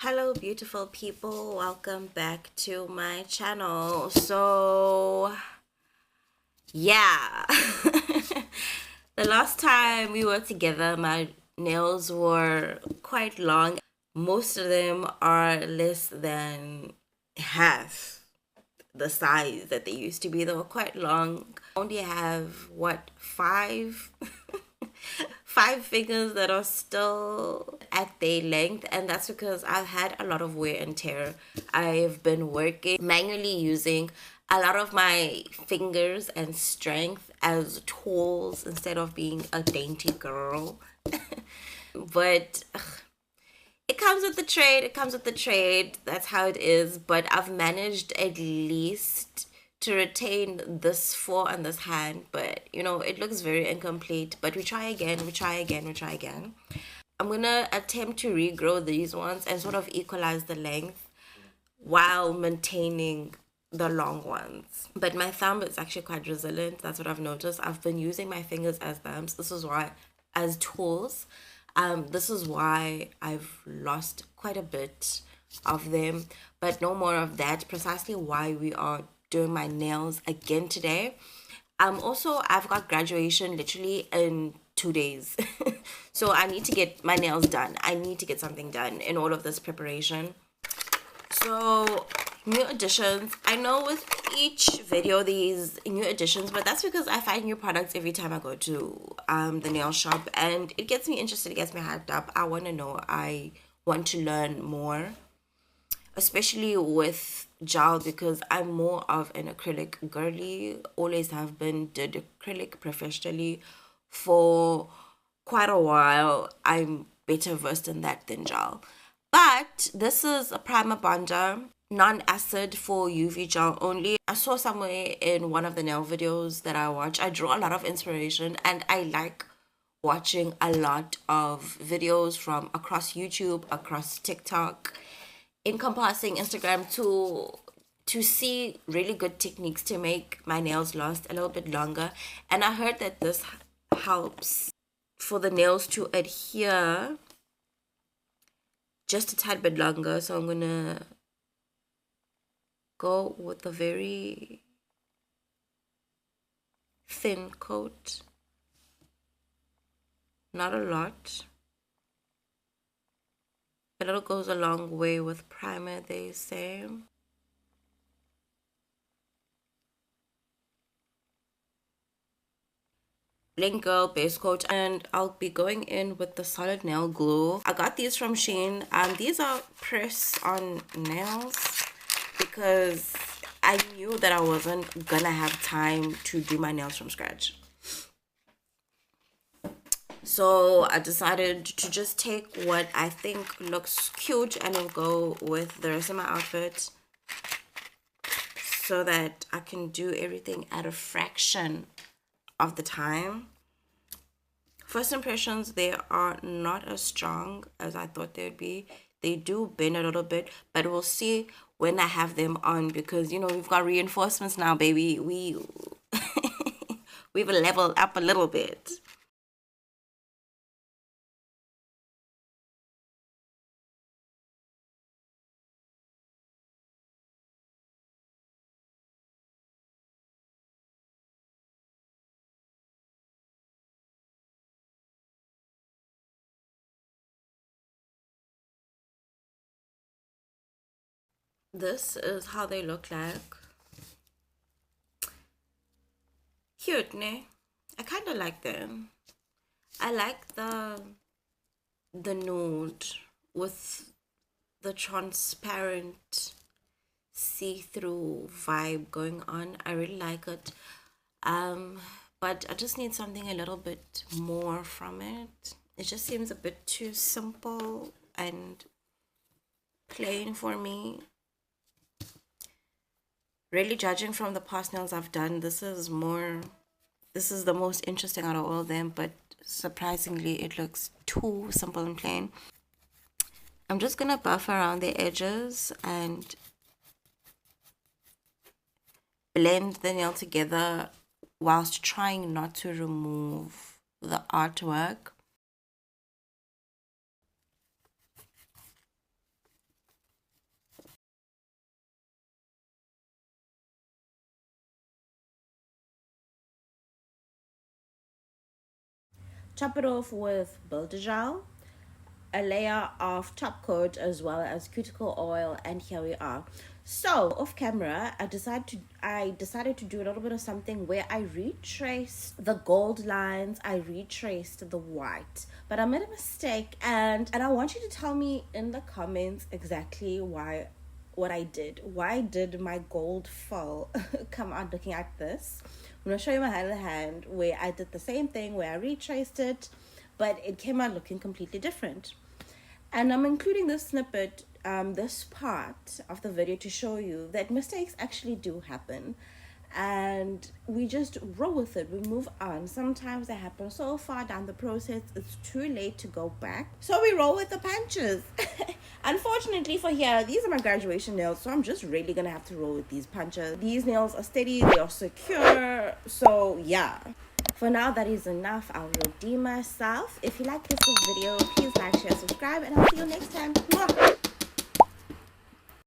Hello beautiful people, welcome back to my channel. So yeah, the last time we were together my nails were quite long. Most of them are less than half the size that they used to be. They were quite long. I only have what, five fingers that are still at their length, and that's because I've had a lot of wear and tear. I've been working manually using a lot of my fingers and strength as tools instead of being a dainty girl. But it comes with the trade. It comes with the trade. That's how it is. But I've managed at least to retain this four on this hand. But, you know, it looks very incomplete. But we try again. We try again. We try again. I'm going to attempt to regrow these ones and sort of equalize the length while maintaining the long ones. But my thumb is actually quite resilient. That's what I've noticed. I've been using my fingers as thumbs. This is why, as tools. This is why I've lost quite a bit of them, but no more of that. Precisely why we are doing my nails again today. Also, I've got graduation literally in 2 days. So I need to get my nails done. I need to get something done in all of this preparation. So new additions. I know with each video these new additions, but that's because I find new products every time I go to the nail shop, and it gets me interested, it gets me hyped up. I want to know, I want to learn more, especially with gel, because I'm more of an acrylic girly, always have been, did acrylic professionally for quite a while. I'm better versed in that than gel. But this is a primer bonder, non-acid for UV gel only. I saw somewhere in one of the nail videos that I watch, I draw a lot of inspiration, and I like watching a lot of videos from across YouTube, across TikTok, encompassing Instagram, to see really good techniques to make my nails last a little bit longer. And I heard that this helps for the nails to adhere just a tad bit longer. So I'm gonna go with a very thin coat, not a lot. A little goes a long way with primer, they say. Bling Girl base coat, and I'll be going in with the solid nail glue. I got these from SHEIN. These are press on nails because I knew that I wasn't gonna have time to do my nails from scratch. So I decided to just take what I think looks cute and I'll go with the rest of my outfit so that I can do everything at a fraction of the time. First impressions, they are not as strong as I thought they would be. They do bend a little bit, but we'll see when I have them on, because you know we've got reinforcements now, baby. We've leveled up a little bit. This is how they look like. Cute, ne? I kind of like them. I like the nude with the transparent see-through vibe going on. I really like it. But I just need something a little bit more from it. It just seems a bit too simple and plain for me. Really, judging from the past nails I've done, this is the most interesting out of all of them, but surprisingly it looks too simple and plain. I'm just gonna buff around the edges and blend the nail together whilst trying not to remove the artwork. top it off with builder gel, a layer of top coat, as well as cuticle oil, and here we are. So off camera, I decided to do a little bit of something where I retraced the gold lines, I retraced the white, but I made a mistake, and I want you to tell me in the comments exactly why did my gold foil come out looking like this. I'm gonna show you my other hand where I did the same thing, where I retraced it, but it came out looking completely different. And I'm including this snippet, this part of the video, to show you that mistakes actually do happen, and we just roll with it, we move on. Sometimes they happen so far down the process, it's too late to go back, so we roll with the punches. Unfortunately for here, these are my graduation nails, so I'm just really gonna have to roll with these punches. These nails are steady, they are secure, so yeah. For now, that is enough. I'll redeem myself. If you like this video, please like, share, subscribe, and I'll see you next time. Mwah!